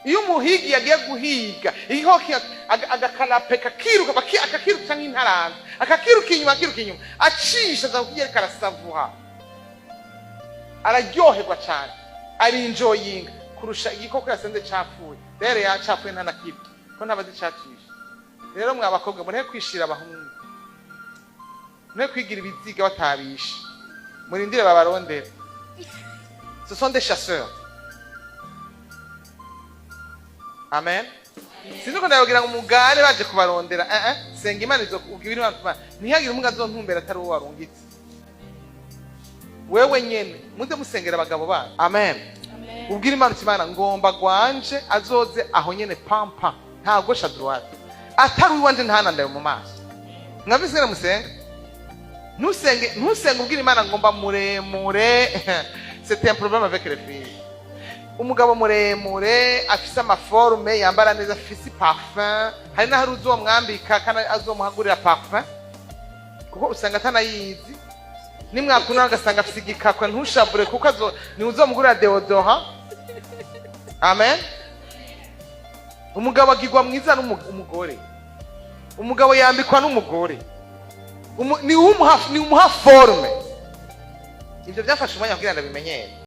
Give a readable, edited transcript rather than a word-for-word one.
iyo umuhigi yagiye guhiga igikoko agakarape kakiruka akakiruka nk'intaranze akakiruka inyuma acisha za kugira karasavuha araryoherwa cyane ari enjoying kurusha igikoko yasenze capfuye rero yacapfuye ntanakirya ko ntabazi cacisha. Rero mwa bakobwa mure kwishira abahungu mure kwigira ibiziga batabisha murindire babarondera. Ce sont des chasseurs. Amen. Siniko ndayogira ngo umugare baje kubarondera senga Imana izokubwira abantu ntihagire umuntu azontumbera atari uwo warungitse wewe nyene muze musengera abagabo banyu. Amen. Ubwira Imana Imana ngomba gwanje azoze aho nyene pampa nta gosha droite atari wanje ntanandaye mu maso. Mwabisengera musenga ntusenge ubwira Imana ngomba muremure. C'est un problème avec les filles. Umugabo muremure afise amaforme yambara neza afise parfum hari naho uzo mwambika kana azomuhagurira parfum kuko usanga atanayizi nimwakuna agasanga afise igikakwe ntushabure kuko ni uzomugurira deodorant. Amen. Umugabo agirwa mwiza n'umugore. Umugabo yambikwa n'umugore ni umuha forme. Ibyo byafashe umwanya kugira ngo bimenyere.